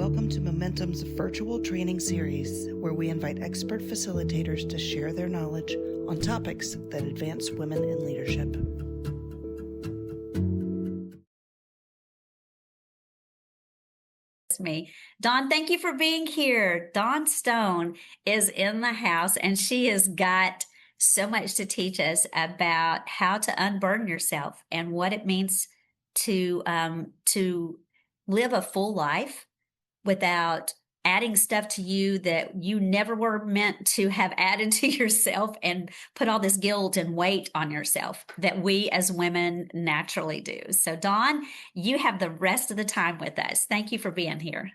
Welcome to Momentum's virtual training series, where we invite expert facilitators to share their knowledge on topics that advance women in leadership. Me. Dawn, thank you for being here. Dawn Stone is in the house, and she has got so much to teach us about how to unburden yourself and what it means to live a full life without adding stuff to you that you never were meant to have added to yourself, and put all this guilt and weight on yourself that we as women naturally do. So Dawn, you have the rest of the time with us. Thank you for being here.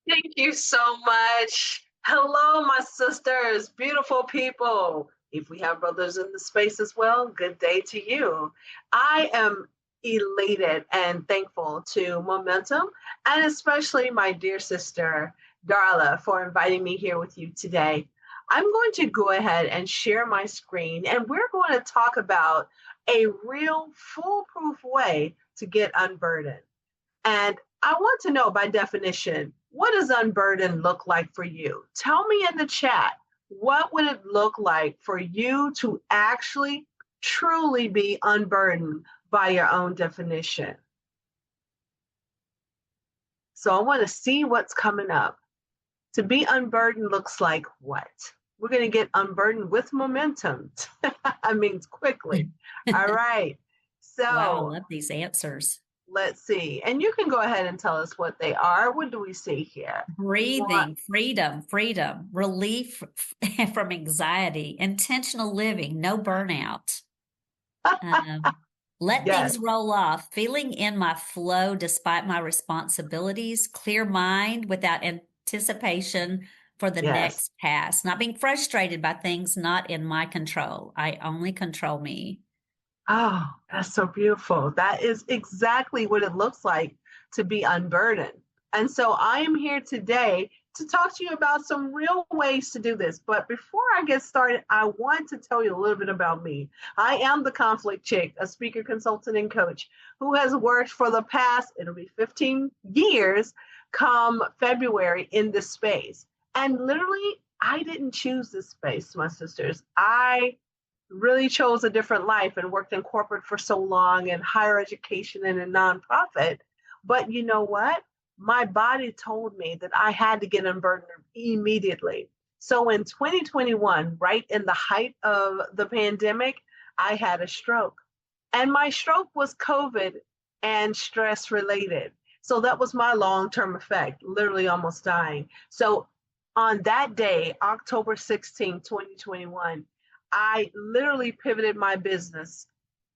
Thank you so much. Hello, my sisters, beautiful people. If we have brothers in the space as well, good day to you. I am elated and thankful to Momentum, and especially my dear sister, Darla, for inviting me here with you today. I'm going to go ahead and share my screen, and we're going to talk about a real foolproof way to get unburdened. And I want to know, by definition, what does unburdened look like for you? Tell me in the chat, what would it look like for you to actually truly be unburdened by your own definition? So I want to see what's coming up. To be unburdened looks like what? We're going to get unburdened with momentum. I mean, quickly. All right. So wow, I love these answers. Let's see. And you can go ahead and tell us what they are. What do we see here? Breathing, freedom, relief from anxiety, intentional living, no burnout. Let Yes. things roll off, feeling in my flow despite my responsibilities, clear mind without anticipation for the next task, not being frustrated by things not in my control. I only control me. Oh, that's so beautiful. That is exactly what it looks like to be unburdened. And so I am here today to talk to you about some real ways to do this. But before I get started, I want to tell you a little bit about me. I am the conflict chick, a speaker, consultant, and coach who has worked for the past, it'll be 15 years come February, in this space. And literally, I didn't choose this space, my sisters. I really chose a different life and worked in corporate for so long, and higher education and a nonprofit. But you know what? My body told me that I had to get unburdened immediately. So in 2021, right in the height of the pandemic, I had a stroke. And my stroke was COVID and stress related. So that was my long-term effect, literally almost dying. So on that day, October 16, 2021, I literally pivoted my business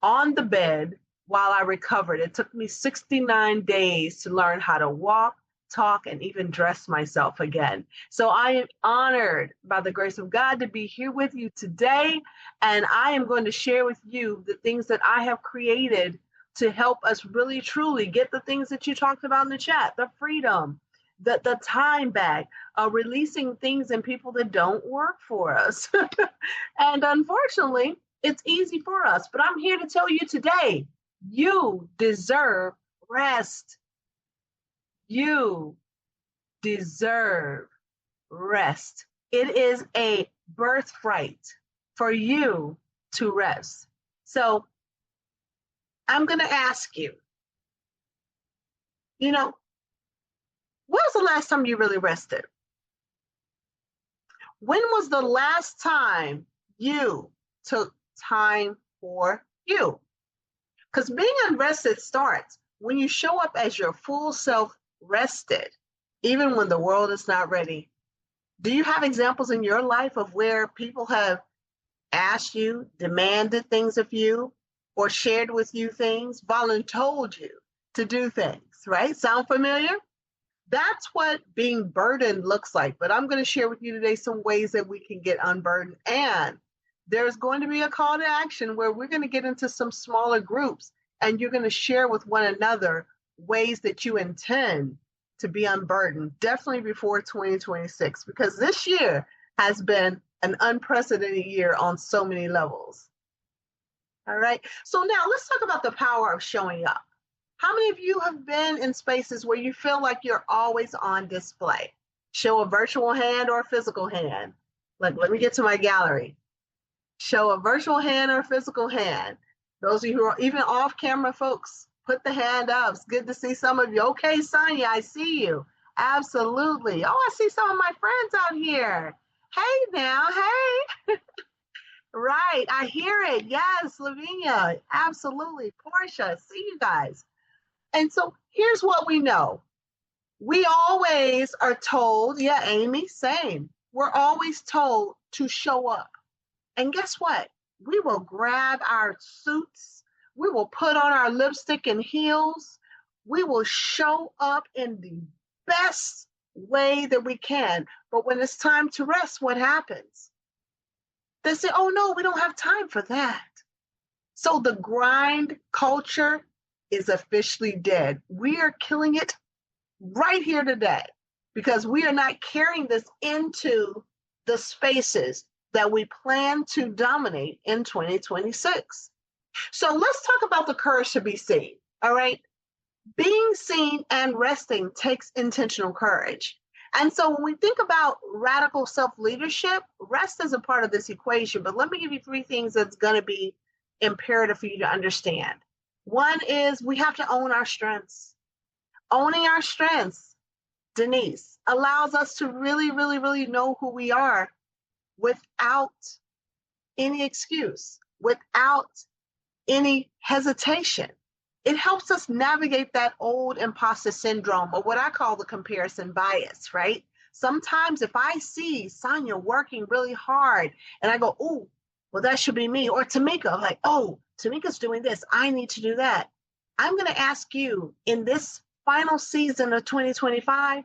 on the bed while I recovered. It took me 69 days to learn how to walk, talk, and even dress myself again. So I am honored by the grace of God to be here with you today. And I am going to share with you the things that I have created to help us really, truly get the things that you talked about in the chat, the freedom, the time back, releasing things and people that don't work for us. And unfortunately, it's easy for us. But I'm here to tell you today, you deserve rest. You deserve rest. It is a birthright for you to rest. So I'm going to ask you, when was the last time you really rested? When was the last time you took time for you? Because being unrested starts when you show up as your full self rested, even when the world is not ready. Do you have examples in your life of where people have asked you, demanded things of you, or shared with you things, voluntold you to do things, right? Sound familiar? That's what being burdened looks like. But I'm going to share with you today some ways that we can get unburdened. And there's going to be a call to action where we're going to get into some smaller groups, and you're going to share with one another ways that you intend to be unburdened, definitely before 2026, because this year has been an unprecedented year on so many levels. All right. So now let's talk about the power of showing up. How many of you have been in spaces where you feel like you're always on display? Show a virtual hand or a physical hand. Like, let me get to my gallery. Show a virtual hand or a physical hand. Those of you who are even off camera folks, put the hand up. It's good to see some of you. Okay, Sonia, I see you. Absolutely. Oh, I see some of my friends out here. Hey now, hey. Right, I hear it. Yes, Lavinia, absolutely. Portia, see you guys. And so here's what we know. We always are told, yeah, Amy, same. We're always told to show up. And guess what? We will grab our suits. We will put on our lipstick and heels. We will show up in the best way that we can. But when it's time to rest, what happens? They say, oh no, we don't have time for that. So the grind culture is officially dead. We are killing it right here today because we are not carrying this into the spaces that we plan to dominate in 2026. So let's talk about the courage to be seen. All right. Being seen and resting takes intentional courage. And so when we think about radical self-leadership, rest is a part of this equation. But let me give you 3 things that's going to be imperative for you to understand. One is we have to own our strengths. Owning our strengths, Denise, allows us to really, really, really know who we are without any excuse, without any hesitation. It helps us navigate that old imposter syndrome, or what I call the comparison bias, right? Sometimes if I see Sonia working really hard and I go, oh, well, that should be me. Or Tamika, like, oh, Tamika's doing this. I need to do that. I'm going to ask you in this final season of 2025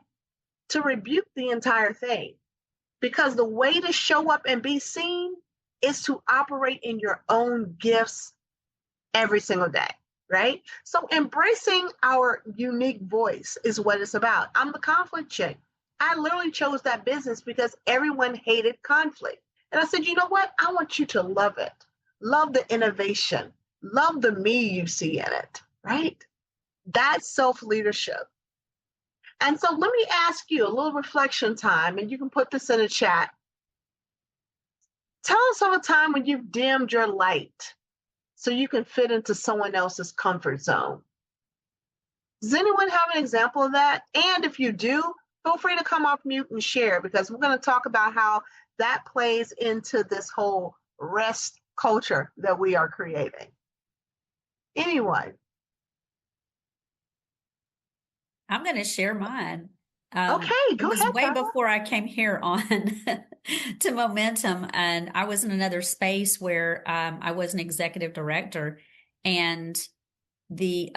to rebuke the entire thing. Because the way to show up and be seen is to operate in your own gifts every single day, right? So embracing our unique voice is what it's about. I'm the conflict chick. I literally chose that business because everyone hated conflict. And I said, you know what? I want you to love it. Love the innovation. Love the me you see in it, right? That's self-leadership. And so let me ask you a little reflection time, and you can put this in a chat. Tell us of a time when you've dimmed your light so you can fit into someone else's comfort zone. Does anyone have an example of that? And if you do, feel free to come off mute and share, because we're going to talk about how that plays into this whole rest culture that we are creating. Anyone? I'm going to share mine. Okay, It go was ahead, way Carla. before I came here on to Momentum, and I was in another space where I was an executive director, and the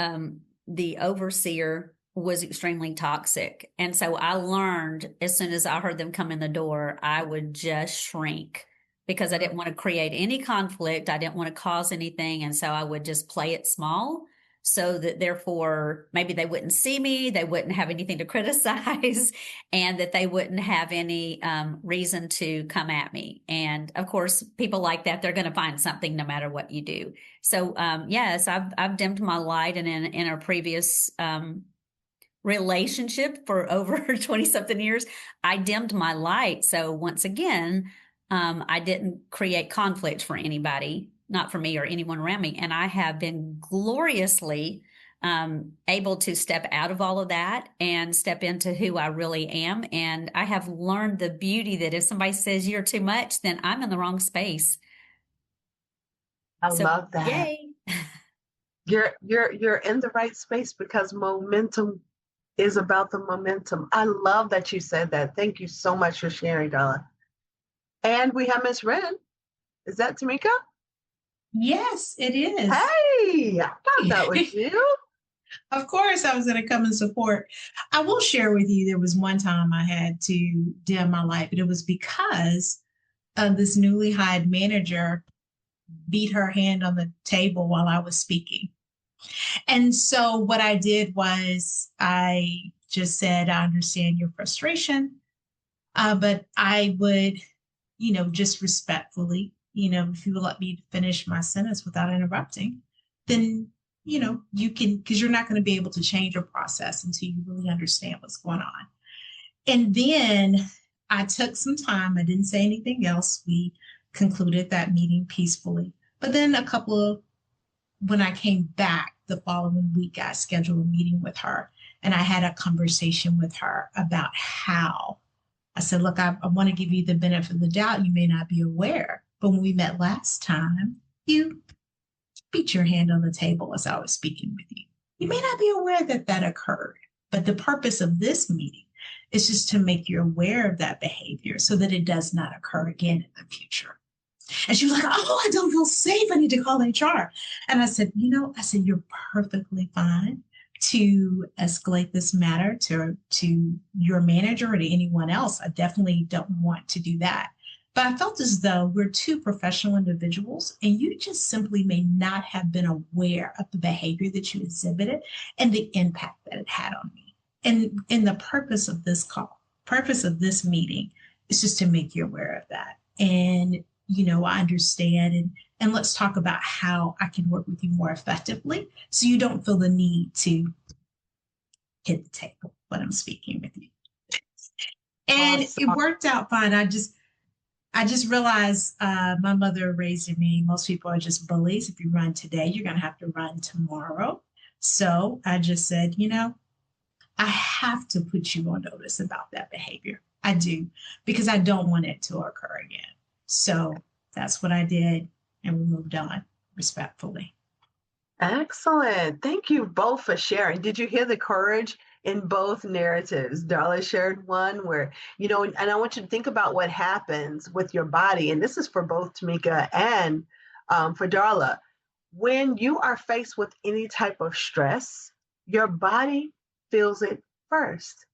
overseer was extremely toxic, and so I learned as soon as I heard them come in the door, I would just shrink because I didn't want to create any conflict. I didn't want to cause anything, and so I would just play it small, so that therefore maybe they wouldn't see me, they wouldn't have anything to criticize, and that they wouldn't have any reason to come at me. And of course, people like that, they're going to find something no matter what you do. So yes, I've dimmed my light, and in a previous relationship for over 20 something years, I dimmed my light. So once again, I didn't create conflict for anybody, not for me or anyone around me. And I have been gloriously able to step out of all of that and step into who I really am. And I have learned the beauty that if somebody says you're too much, then I'm in the wrong space. I So, love that. yay. You're in the right space because momentum is about the momentum. I love that you said that. Thank you so much for sharing, Donna. And we have Miss Ren. Is that Tamika? Yes, it is. Hey, I thought that was you. Of course, I was going to come and support. I will share with you, there was one time I had to dim my light, but it was because this newly hired manager beat her hand on the table while I was speaking. And so what I did was I just said, I understand your frustration, but I would, just respectfully, if you would let me finish my sentence without interrupting, then you can, because you're not going to be able to change your process until you really understand what's going on. And then I took some time. I didn't say anything else. We concluded that meeting peacefully. But then when I came back the following week, I scheduled a meeting with her and I had a conversation with her about how I said, look, I want to give you the benefit of the doubt. You may not be aware, but when we met last time, you beat your hand on the table as I was speaking with you. You may not be aware that that occurred, but the purpose of this meeting is just to make you aware of that behavior so that it does not occur again in the future. And she was like, oh, I don't feel safe. I need to call HR. And I said, you're perfectly fine to escalate this matter to your manager or to anyone else. I definitely don't want to do that. But I felt as though we're two professional individuals and you just simply may not have been aware of the behavior that you exhibited and the impact that it had on me. And the purpose of this meeting is just to make you aware of that. And, I understand. And let's talk about how I can work with you more effectively so you don't feel the need to hit the table when I'm speaking with you. And Awesome. it worked out fine. I just realized my mother raised me. Most people are just bullies. If you run today, you're going to have to run tomorrow. So I just said, I have to put you on notice about that behavior. I do, because I don't want it to occur again. So that's what I did. And we moved on respectfully. Excellent. Thank you both for sharing. Did you hear the courage in both narratives? Darla shared one where, and I want you to think about what happens with your body. And this is for both Tamika and for Darla. When you are faced with any type of stress, your body feels it first.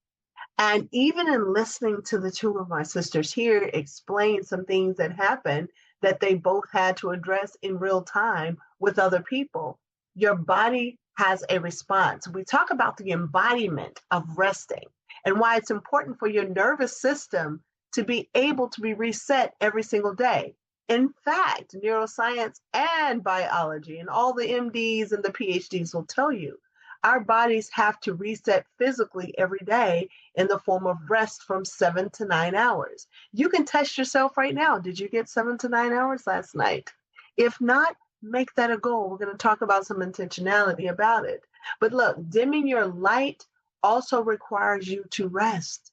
And even in listening to the two of my sisters here explain some things that happened that they both had to address in real time with other people, your body has a response. We talk about the embodiment of resting and why it's important for your nervous system to be able to be reset every single day. In fact, neuroscience and biology and all the MDs and the PhDs will tell you our bodies have to reset physically every day in the form of rest from 7 to 9 hours. You can test yourself right now. Did you get 7 to 9 hours last night? If not, make that a goal. We're going to talk about some intentionality about it. But look, dimming your light also requires you to rest.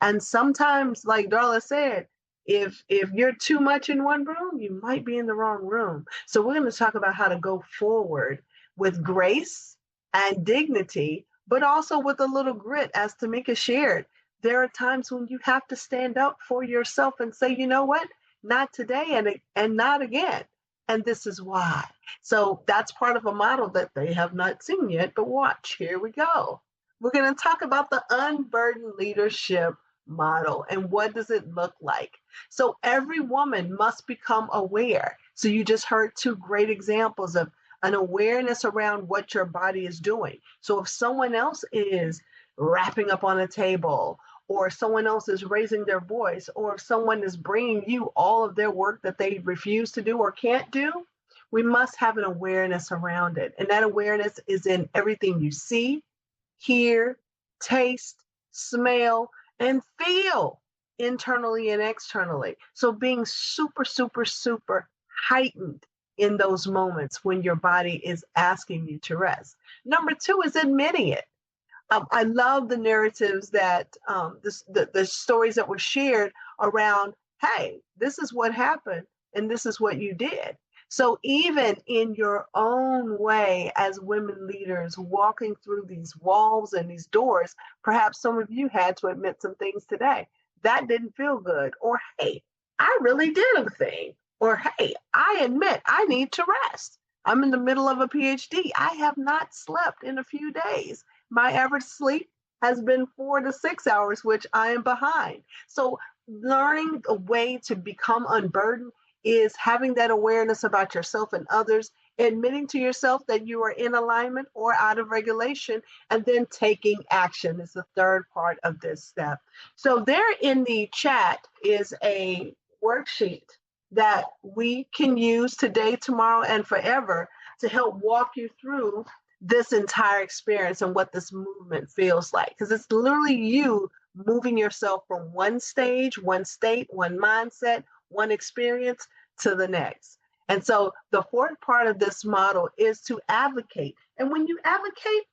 And sometimes, like Darla said, if you're too much in one room, you might be in the wrong room. So we're going to talk about how to go forward with grace and dignity, but also with a little grit, as Tamika shared. There are times when you have to stand up for yourself and say, you know what, not today and not again. And this is why. So that's part of a model that they have not seen yet, but watch, here we go. We're going to talk about the unburdened leadership model and what does it look like. So every woman must become aware. So you just heard two great examples of an awareness around what your body is doing. So if someone else is wrapping up on a table, or someone else is raising their voice, or if someone is bringing you all of their work that they refuse to do or can't do, we must have an awareness around it. And that awareness is in everything you see, hear, taste, smell, and feel internally and externally. So being super, super, super heightened in those moments when your body is asking you to rest. Number two is admitting it. I love the narratives that the stories that were shared around, hey, this is what happened and this is what you did. So even in your own way as women leaders walking through these walls and these doors, perhaps some of you had to admit some things today. That didn't feel good. Or, hey, I really did a thing. Or, hey, I admit I need to rest. I'm in the middle of a PhD. I have not slept in a few days. My average sleep has been 4 to 6 hours, which I am behind. So learning a way to become unburdened is having that awareness about yourself and others, admitting to yourself that you are in alignment or out of regulation, and then taking action is the third part of this step. So there in the chat is a worksheet that we can use today, tomorrow, and forever. to help walk you through this entire experience and what this movement feels like. Because it's literally you moving yourself from one stage, one state, one mindset, one experience to the next. And so the fourth part of this model is to advocate. And when you advocate,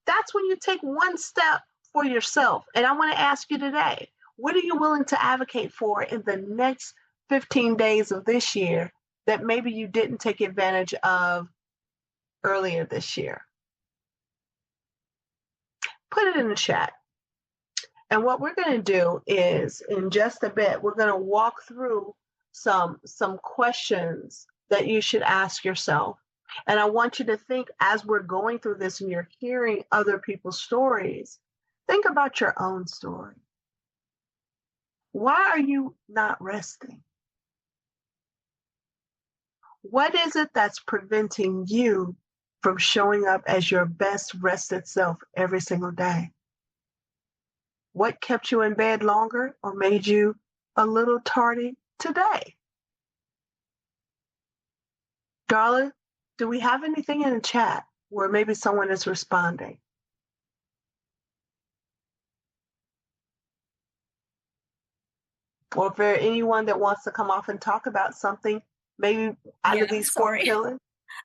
that's when you take one step for yourself. And I want to ask you today, what are you willing to advocate for in the next 15 days of this year that maybe you didn't take advantage of earlier this year? Put it in the chat. And what we're going to do is, in just a bit, we're going to walk through some questions that you should ask yourself. And I want you to think, as we're going through this and you're hearing other people's stories, think about your own story. Why are you not resting? What is it that's preventing you from showing up as your best rested self every single day? What kept you in bed longer or made you a little tardy today? Darla, do we have anything in the chat where maybe someone is responding? Or if there anyone that wants to come off and talk about something, maybe out of these four pillars?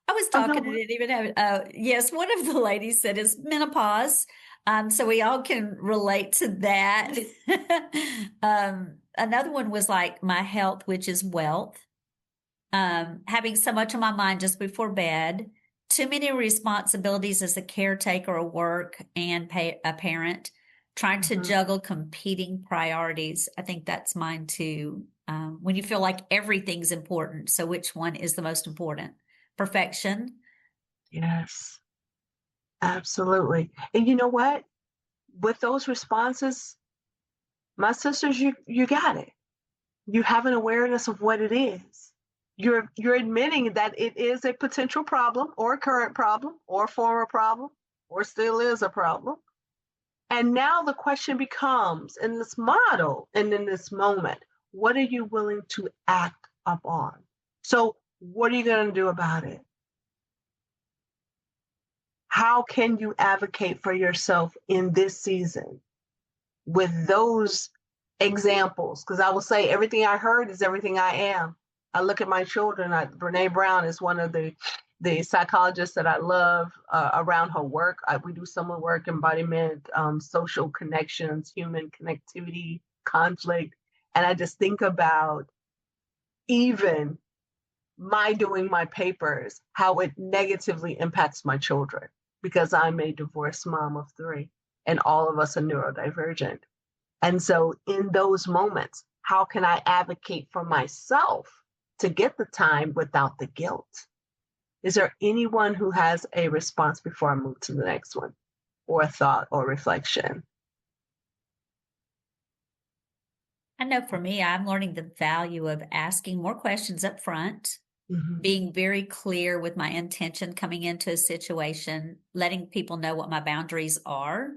I was talking and didn't even have, yes, one of the ladies said is menopause. So we all can relate to that. Another one was like my health, which is wealth. Having so much on my mind just before bed, too many responsibilities as a caretaker or work and a parent, trying to juggle competing priorities. I think that's mine too. When you feel like everything's important. So which one is the most important? Perfection. Yes, absolutely. And you know what? With those responses, my sisters, you got it. You have an awareness of what it is. You're admitting that it is a potential problem or a current problem or a former problem or still is a problem. And now the question becomes, in this model and in this moment, what are you willing to act upon? So what are you going to do about it? How can you advocate for yourself in this season with those examples? Because I will say everything I heard is everything I am. I look at my children. Brene Brown is one of the psychologists that I love around her work. We do similar work, embodiment, social connections, human connectivity, conflict. And I just think about even my doing my papers, how it negatively impacts my children, because I'm a divorced mom of 3 and all of us are neurodivergent. And so in those moments, how can I advocate for myself to get the time without the guilt? Is there anyone who has a response before I move to the next one, or a thought or reflection? I know for me, I'm learning the value of asking more questions up front, being very clear with my intention coming into a situation, letting people know what my boundaries are,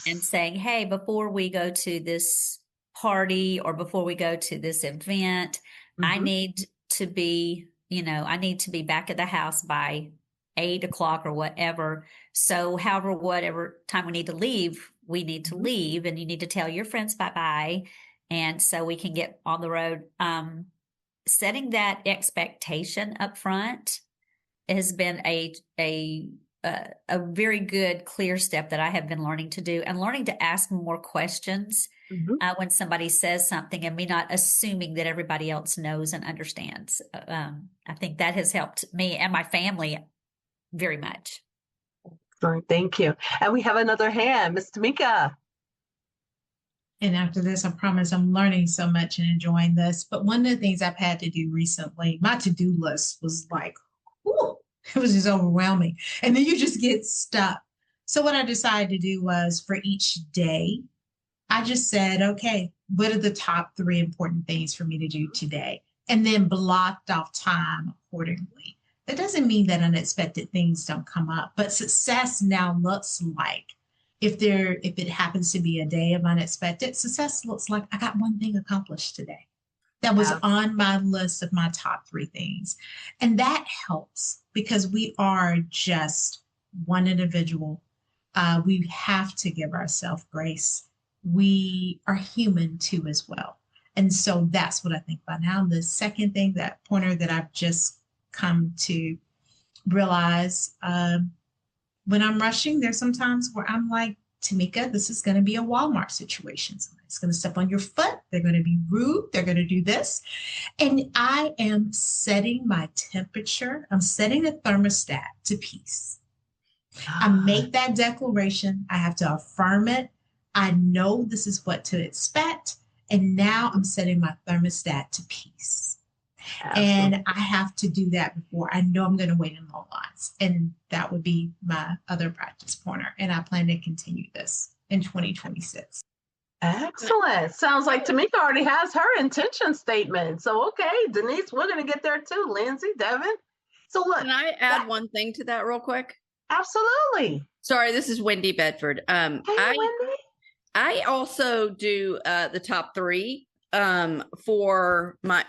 and saying, hey, before we go to this party or before we go to this event, I need to be, I need to be back at the house by 8 o'clock or whatever. So however, whatever time we need to leave, we need to leave, and you need to tell your friends bye-bye. And so we can get on the road. Setting that expectation up front has been a very good, clear step that I have been learning to do, and learning to ask more questions when somebody says something, and me not assuming that everybody else knows and understands. I think that has helped me and my family very much. Thank you. And we have another hand, Ms. Tamika. And after this, I promise I'm learning so much and enjoying this. But one of the things I've had to do recently, my to-do list was like, whew, it was just overwhelming. And then you just get stuck. So what I decided to do was, for each day, I just said, okay, what are the top 3 important things for me to do today? And then blocked off time accordingly. That doesn't mean that unexpected things don't come up, but success now looks like, if it happens to be a day of unexpected, success looks like I got one thing accomplished today. That was Yeah. on my list of my top 3 things. And that helps because we are just one individual. We have to give ourselves grace. We are human too, as well. And so that's what I think about now. The second thing, that pointer that I've just come to realize, when I'm rushing, there's sometimes where I'm like, Tamika, this is going to be a Walmart situation. Somebody's going to step on your foot. They're going to be rude. They're going to do this. And I am setting my temperature. I'm setting a thermostat to peace. I make that declaration. I have to affirm it. I know this is what to expect. And now I'm setting my thermostat to peace. Absolutely. And I have to do that before I know I'm going to wait in long lines. And that would be my other practice pointer. And I plan to continue this in 2026. Excellent. Sounds like Tamika already has her intention statement. So, okay, Denise, we're going to get there too. Lindsay, Devin. So look. Can I add one thing to that real quick? Absolutely. Sorry, this is Wendy Bedford. Hey, Wendy. I also do the top 3 for my,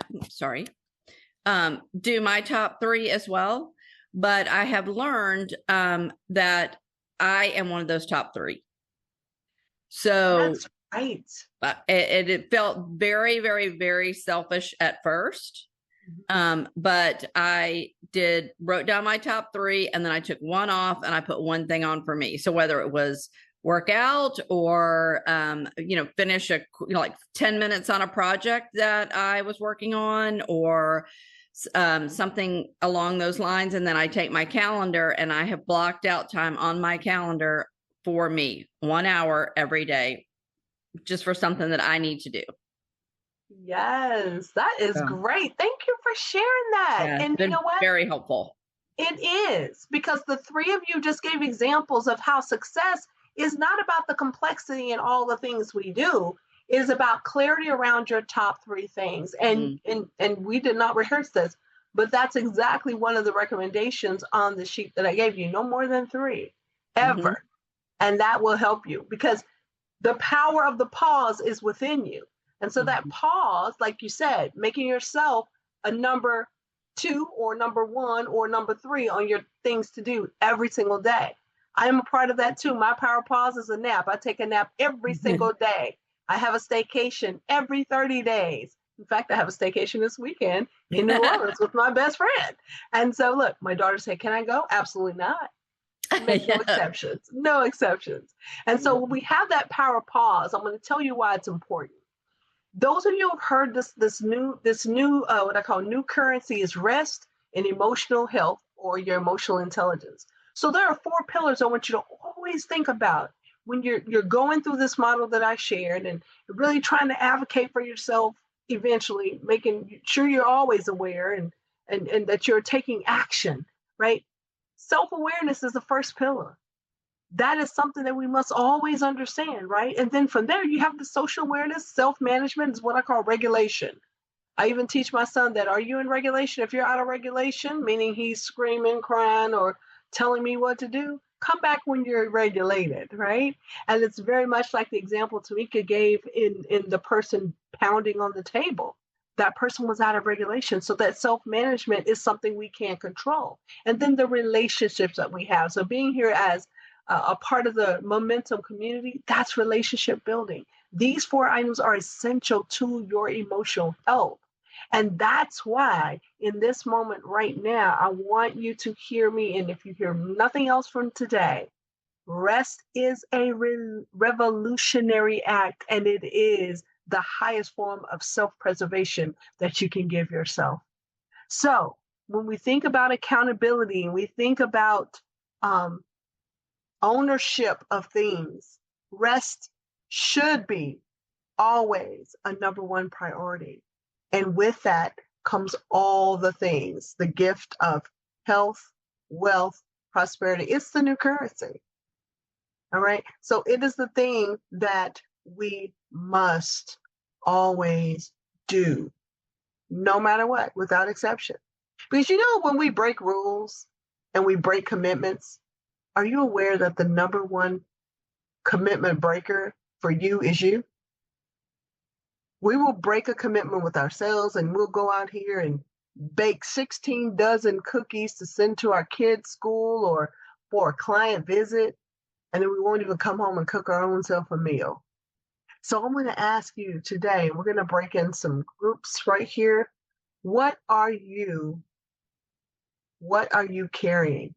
do my top 3 as well. But I have learned that I am one of those top 3. So That's right. It felt very, very, very selfish at first. But I wrote down my top 3, and then I took one off and I put one thing on for me. So whether it was work out or, finish like 10 minutes on a project that I was working on, or something along those lines. And then I take my calendar, and I have blocked out time on my calendar for me, 1 hour every day, just for something that I need to do. Yes, that is great. Thank you for sharing that. Yeah, and you know what? Very helpful. It is, because the 3 of you just gave examples of how success is not about the complexity and all the things we do. It is about clarity around your top 3 things. And we did not rehearse this, but that's exactly one of the recommendations on the sheet that I gave you. No more than 3 ever. And that will help you, because the power of the pause is within you. And so that pause, like you said, making yourself a number 2 or number 1 or number 3 on your things to do every single day. I am a part of that too. My power pause is a nap. I take a nap every single day. I have a staycation every 30 days. In fact, I have a staycation this weekend in New Orleans with my best friend. And so look, my daughter said, "Can I go?" Absolutely not. Make no exceptions. No exceptions. And so when we have that power pause, I'm going to tell you why it's important. Those of you who have heard this new what I call new currency is rest and emotional health, or your emotional intelligence. So there are 4 pillars I want you to always think about when you're going through this model that I shared, and really trying to advocate for yourself, eventually making sure you're always aware and that you're taking action, right? Self-awareness is the first pillar. That is something that we must always understand, right? And then from there, you have the social awareness. Self-management is what I call regulation. I even teach my son that, are you in regulation? If you're out of regulation, meaning he's screaming, crying, or telling me what to do, come back when you're regulated, right? And it's very much like the example Tamika gave in the person pounding on the table. That person was out of regulation. So that self-management is something we can't control. And then the relationships that we have. So being here as a part of the Momentum community, that's relationship building. These 4 items are essential to your emotional health. And that's why in this moment right now, I want you to hear me. And if you hear nothing else from today, rest is a revolutionary act, and it is the highest form of self-preservation that you can give yourself. So when we think about accountability and we think about ownership of things, rest should be always a number 1 priority. And with that comes all the things, the gift of health, wealth, prosperity. It's the new currency. All right. So it is the thing that we must always do, no matter what, without exception. Because when we break rules and we break commitments, are you aware that the number 1 commitment breaker for you is you? We will break a commitment with ourselves and we'll go out here and bake 16 dozen cookies to send to our kids' school or for a client visit. And then we won't even come home and cook our own self a meal. So I'm going to ask you today, we're going to break in some groups right here. What are you carrying?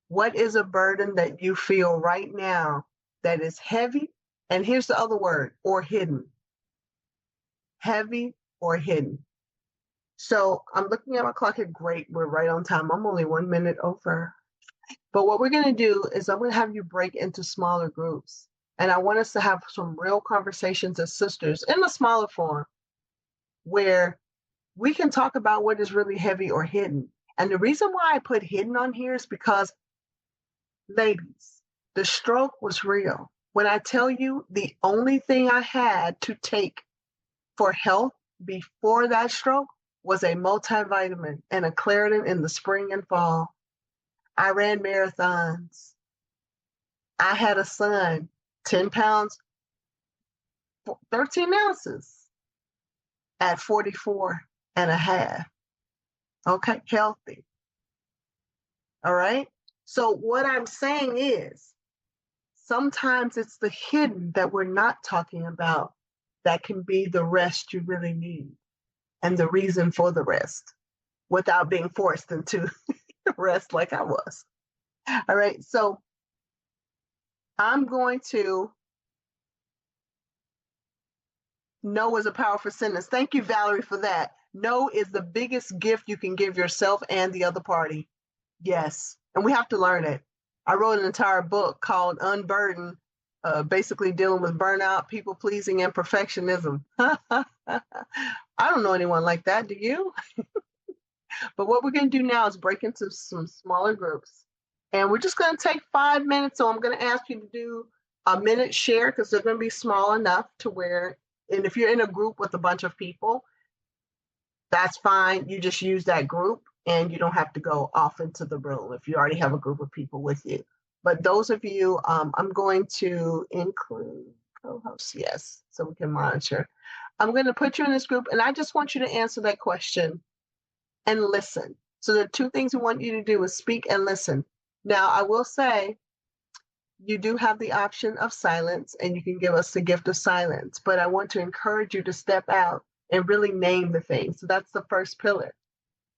What is a burden that you feel right now that is heavy? And here's the other word, or hidden. Heavy or hidden. So I'm looking at my clock here. Great, we're right on time. I'm only 1 minute over. But what we're going to do is I'm going to have you break into smaller groups. And I want us to have some real conversations as sisters in a smaller form where we can talk about what is really heavy or hidden. And the reason why I put hidden on here is because, ladies, the stroke was real. When I tell you the only thing I had to take for health before that stroke was a multivitamin and a Claritin in the spring and fall. I ran marathons. I had a son, 10 pounds, 13 ounces at 44 and a half. Okay, healthy. All right. So what I'm saying is sometimes it's the hidden that we're not talking about that can be the rest you really need and the reason for the rest without being forced into rest like I was. All right. So I'm going to no is a powerful sentence. Thank you, Valerie, for that. No is the biggest gift you can give yourself and the other party. Yes. And we have to learn it. I wrote an entire book called Unburdened, basically dealing with burnout, people pleasing, and perfectionism. I don't know anyone like that. Do you? But what we're going to do now is break into some smaller groups. And we're just going to take 5 minutes. So I'm going to ask you to do a minute share because they're going to be small enough to where, and if you're in a group with a bunch of people, that's fine. You just use that group and you don't have to go off into the room if you already have a group of people with you. But those of you, I'm going to include co-hosts, yes, so we can monitor. I'm going to put you in this group and I just want you to answer that question and listen. So there are two things we want you to do is speak and listen. Now, I will say you do have the option of silence and you can give us the gift of silence, but I want to encourage you to step out and really name the thing. So that's the first pillar,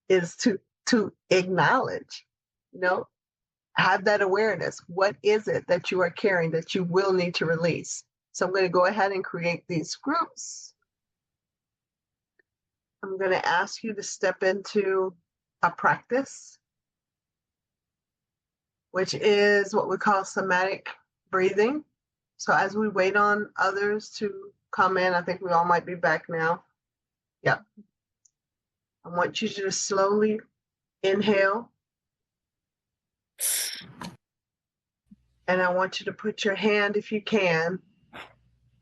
is to acknowledge, have that awareness. What is it that you are carrying that you will need to release? So I'm going to go ahead and create these groups. I'm going to ask you to step into a practice, which is what we call somatic breathing. So as we wait on others to come in, I think we all might be back now. Yep. I want you to just slowly inhale. And I want you to put your hand, if you can,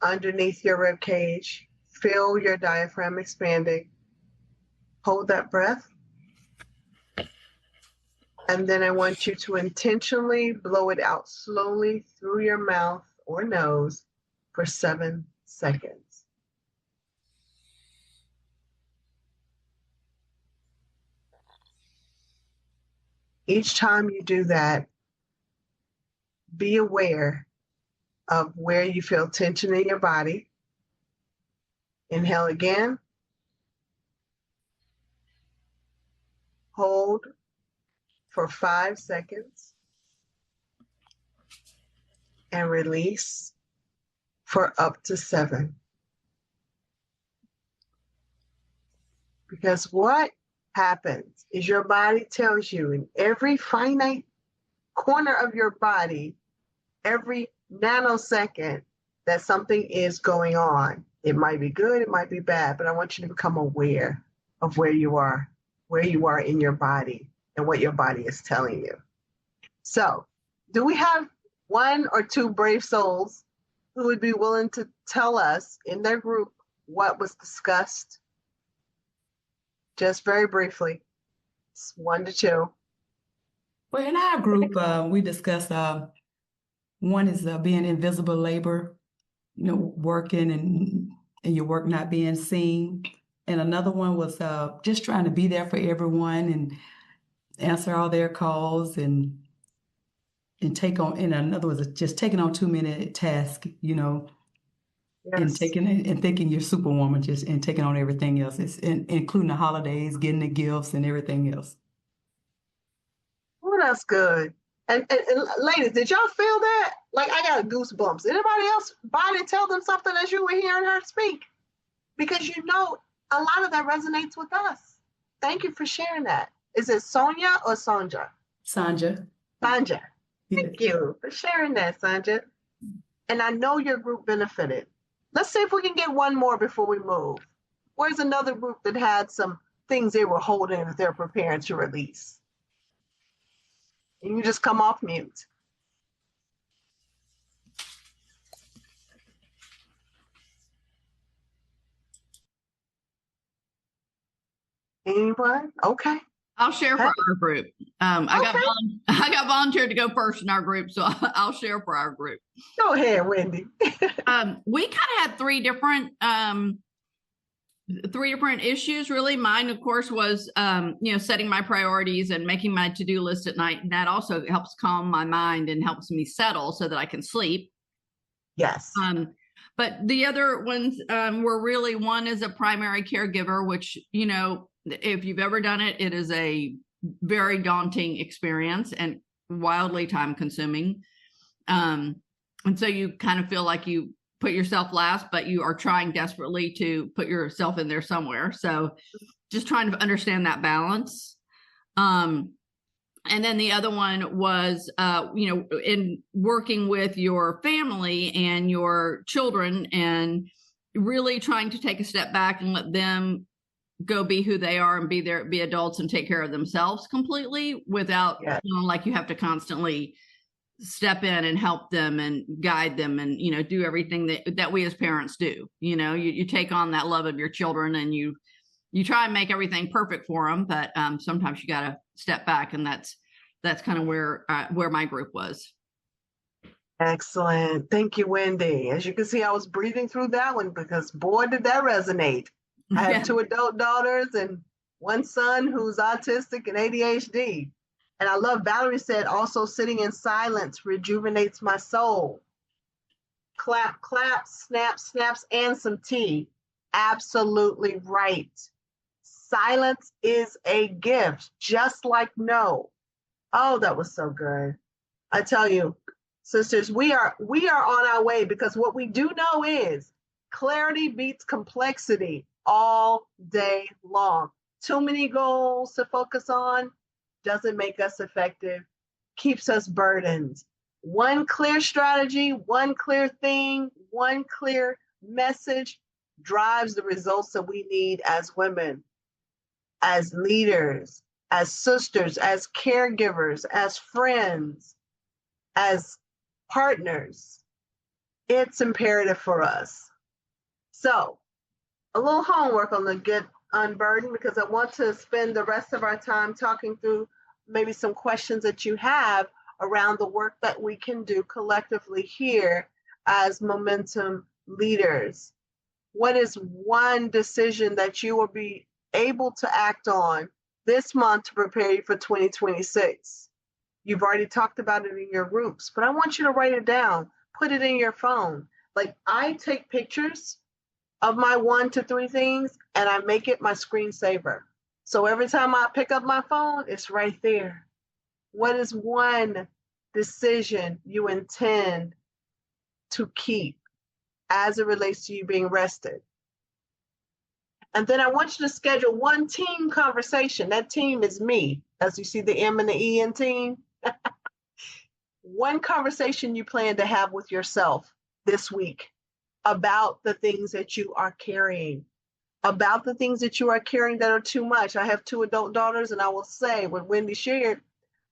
underneath your rib cage. Feel your diaphragm expanding. Hold that breath. And then I want you to intentionally blow it out slowly through your mouth or nose for 7 seconds. Each time you do that, be aware of where you feel tension in your body. Inhale again. Hold for 5 seconds. And release for up to 7. Because what happens is your body tells you in every finite corner of your body, every nanosecond, that something is going on. It might be good, it might be bad, but I want you to become aware of where you are in your body and what your body is telling you. So, do we have 1 or 2 brave souls who would be willing to tell us in their group what was discussed? Just very briefly, 1 to 2. Well, in our group, we discussed one is being invisible labor, working and and your work not being seen. And another one was just trying to be there for everyone and answer all their calls and take on. And another was just taking on too many tasks, and Yes. thinking you're superwoman, and taking on everything else, including the holidays, getting the gifts and everything else. Oh, that's good. And ladies, did y'all feel that? Like, I got goosebumps. Anybody else body tell them something as you were hearing her speak? Because a lot of that resonates with us. Thank you for sharing that. Is it Sonia or Sonja? Sanja. Sanja. Yeah. Thank you for sharing that, Sanja. And I know your group benefited. Let's see if we can get one more before we move. Where's another group that had some things they were holding that they're preparing to release? And you just come off mute. Anyone? Okay. I'll share for our group. I got volunteered to go first in our group, so I'll share for our group. Go ahead, Wendy. We kind of had three different issues, really. Mine, of course, was setting my priorities and making my to-do list at night, and that also helps calm my mind and helps me settle so that I can sleep. Yes. But the other ones were really, one is a primary caregiver, which, if you've ever done it, it is a very daunting experience and wildly time consuming. And so you kind of feel like you put yourself last, but you are trying desperately to put yourself in there somewhere. So just trying to understand that balance. And then the other one was, in working with your family and your children and really trying to take a step back and let them go be who they are and be adults and take care of themselves completely without feeling like you have to constantly step in and help them and guide them and, do everything that we as parents do. You take on that love of your children and you try and make everything perfect for them, but sometimes you got to step back, and that's kind of where my group was. Excellent. Thank you, Wendy. As you can see, I was breathing through that one because boy, did that resonate. I have 2 adult daughters and 1 son who's autistic and ADHD. And I love Valerie said, also sitting in silence rejuvenates my soul. Clap, clap, snap, snaps, and some tea. Absolutely right. Silence is a gift, just like no. Oh, that was so good. I tell you, sisters, we are on our way, because what we do know is clarity beats complexity all day long. Too many goals to focus on doesn't make us effective, keeps us burdened. One clear strategy, one clear thing, one clear message drives the results that we need as women, as leaders, as sisters, as caregivers, as friends, as partners. It's imperative for us. So, a little homework on the Get Unburdened, because I want to spend the rest of our time talking through maybe some questions that you have around the work that we can do collectively here as momentum leaders. What is one decision that you will be able to act on this month to prepare you for 2026? You've already talked about it in your groups, but I want you to write it down, put it in your phone. Like, I take pictures of my 1 to 3 things and I make it my screensaver. So every time I pick up my phone, it's right there. What is one decision you intend to keep as it relates to you being rested? And then I want you to schedule one team conversation. That team is me. As you see the M and the E in team. One conversation you plan to have with yourself this week about the things that you are carrying, about the things that you are carrying that are too much. I have 2 adult daughters, and I will say, when Wendy shared,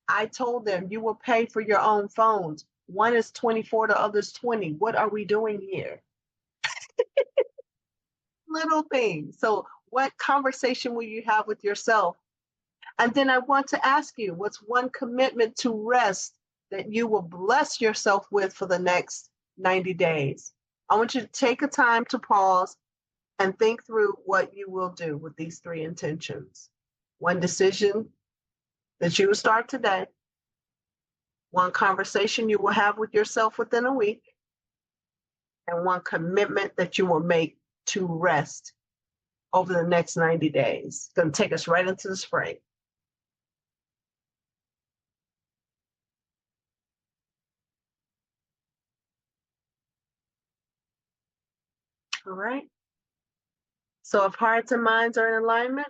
I told them, you will pay for your own phones. One is 24, the other's 20. What are we doing here? Little things. So what conversation will you have with yourself? And then I want to ask you, what's one commitment to rest that you will bless yourself with for the next 90 days? I want you to take a time to pause and think through what you will do with these 3 intentions. 1 decision that you will start today, 1 conversation you will have with yourself within a week, and 1 commitment that you will make to rest over the next 90 days. It's going to take us right into the spring. All right. So if hearts and minds are in alignment,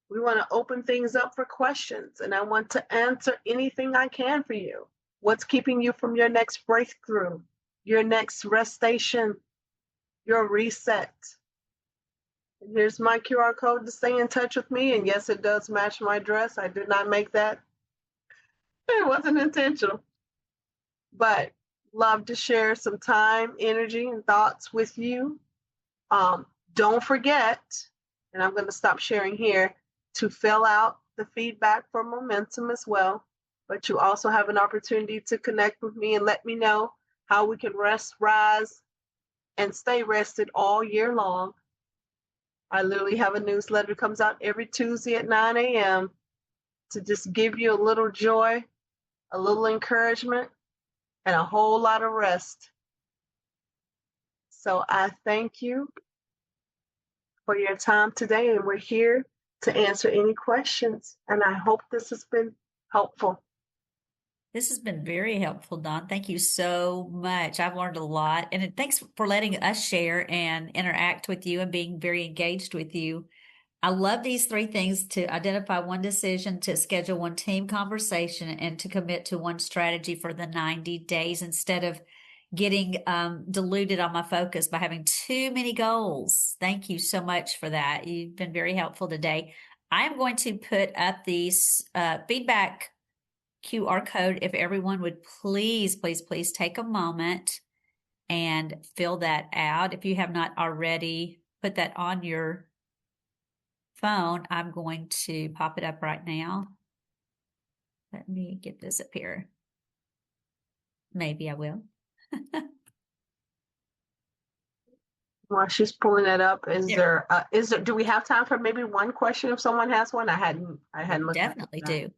we want to open things up for questions, and I want to answer anything I can for you. What's keeping you from your next breakthrough, your next restation, your reset? And here's my QR code to stay in touch with me. And yes, it does match my dress. I did not make that. It wasn't intentional. But love to share some time, energy, and thoughts with you. Don't forget, and I'm going to stop sharing here, to fill out the feedback for momentum as well. But you also have an opportunity to connect with me and let me know how we can rest, rise, and stay rested all year long. I literally have a newsletter that comes out every Tuesday at 9 a.m. to just give you a little joy, a little encouragement, and a whole lot of rest. So I thank you for your time today, and we're here to answer any questions. And I hope this has been helpful. This has been very helpful, Dawn. Thank you so much. I've learned a lot. And thanks for letting us share and interact with you and being very engaged with you. I love these 3 things: to identify 1 decision, to schedule 1 team conversation, and to commit to 1 strategy for the 90 days instead of getting diluted on my focus by having too many goals. Thank you so much for that. You've been very helpful today. I am going to put up these feedback QR code. If everyone would please take a moment and fill that out. If you have not already put that on your phone, I'm going to pop it up right now. Let me get this up here. Maybe I will. While she's pulling it up, do we have time for maybe 1 question if someone has one? I hadn't looked at Definitely that. do.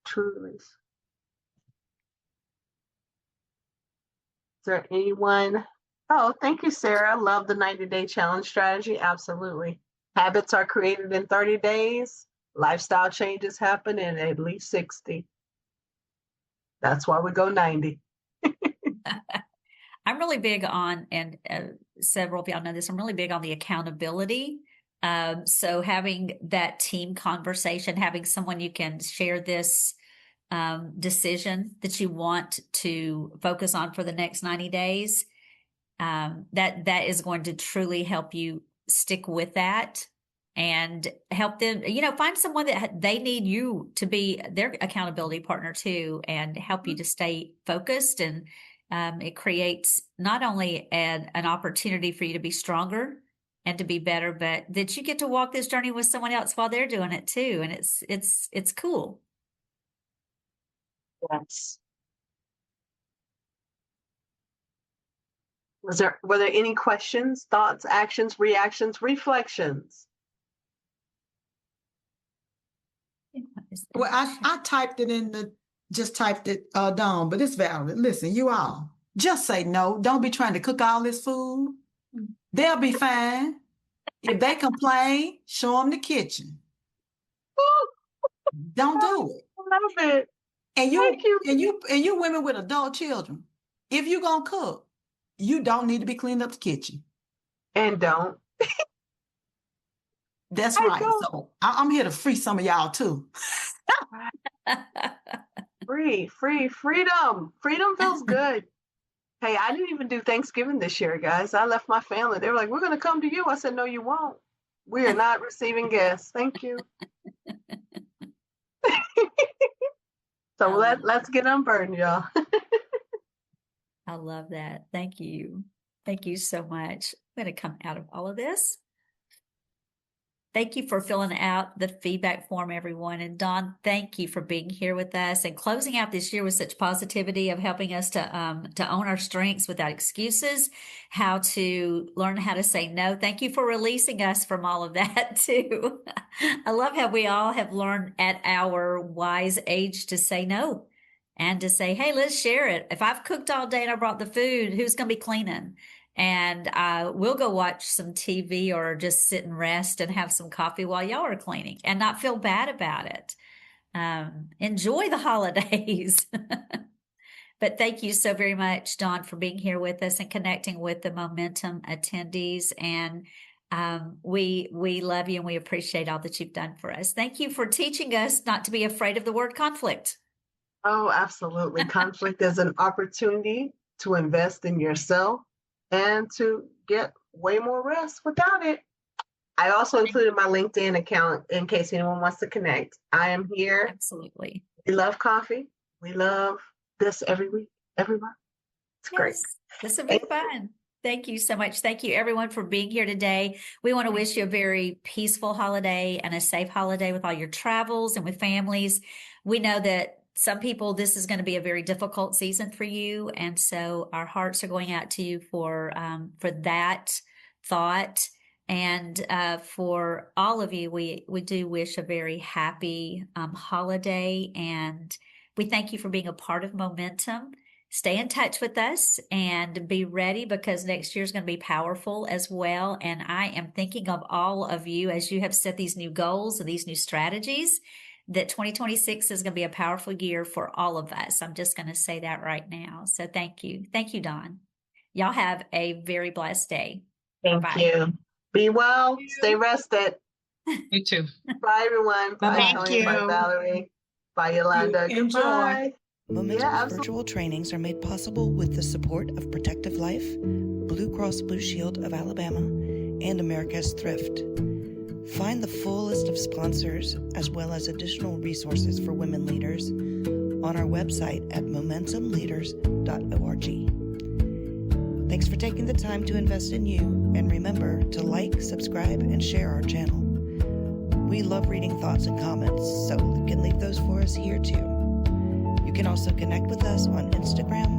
Truly. Is there anyone? Oh, thank you, Sarah. Love the 90-day challenge strategy. Absolutely. Habits are created in 30 days. Lifestyle changes happen in at least 60. That's why we go 90. I'm really big on, and several of y'all know this, I'm really big on the accountability. So having that team conversation, having someone you can share this decision that you want to focus on for the next 90 days, that is going to truly help you stick with that and help them, find someone that they need you to be their accountability partner too, and help you to stay focused. And it creates not only an opportunity for you to be stronger and to be better, but that you get to walk this journey with someone else while they're doing it too. And it's cool. Yes. Were there any questions, thoughts, actions, reactions, reflections? Well, I typed it down, but it's valid. Listen, you all, just say no. Don't be trying to cook all this food. They'll be fine. If they complain, show them the kitchen. Don't do it. I love it. And Thank you. you women with adult children, if you're gonna cook, you don't need to be cleaning up the kitchen. And don't. That's I right. don't. So I'm here to free some of y'all too. Freedom. Freedom feels good. Hey, I didn't even do Thanksgiving this year, guys. I left my family. They were like, we're going to come to you. I said, no, you won't. We are not receiving guests. Thank you. So let's get unburdened, y'all. I love that. Thank you. Thank you so much. I'm going to come out of all of this. Thank you for filling out the feedback form, everyone. And Dawn, thank you for being here with us and closing out this year with such positivity of helping us to own our strengths without excuses, how to learn how to say no. Thank you for releasing us from all of that too. I love how we all have learned at our wise age to say no and to say, hey, let's share it. If I've cooked all day and I brought the food, who's going to be cleaning? And we'll go watch some TV or just sit and rest and have some coffee while y'all are cleaning and not feel bad about it. Enjoy the holidays. But thank you so very much, Dawn, for being here with us and connecting with the Momentum attendees. And we love you and we appreciate all that you've done for us. Thank you for teaching us not to be afraid of the word conflict. Oh, absolutely. Conflict is an opportunity to invest in yourself and to get way more rest without it. I also included my LinkedIn account in case anyone wants to connect. I am here. Absolutely. We love coffee. We love this every week, everyone. It's great. This will be fun. Thank you so much. Thank you, everyone, for being here today. We want to wish you a very peaceful holiday and a safe holiday with all your travels and with families. We know that some people, this is going to be a very difficult season for you. And so our hearts are going out to you for that thought. And for all of you, we do wish a very happy holiday. And we thank you for being a part of Momentum. Stay in touch with us and be ready because next year is going to be powerful as well. And I am thinking of all of you as you have set these new goals and these new strategies, that 2026 is going to be a powerful year for all of us. I'm just going to say that right now. So thank you. Thank you, Dawn. Y'all have a very blessed day. Thank Bye-bye. you. Be well. Stay rested. You too. Bye, everyone. Bye, Bye-bye. Tony. Bye, Valerie. Bye, Yolanda. Enjoy. Goodbye. Momentum's virtual trainings are made possible with the support of Protective Life, Blue Cross Blue Shield of Alabama, and America's Thrift. Find the full list of sponsors as well as additional resources for women leaders on our website at momentumleaders.org. Thanks for taking the time to invest in you, and remember to like, subscribe, and share our channel. We love reading thoughts and comments, so you can leave those for us here too. You can also connect with us on Instagram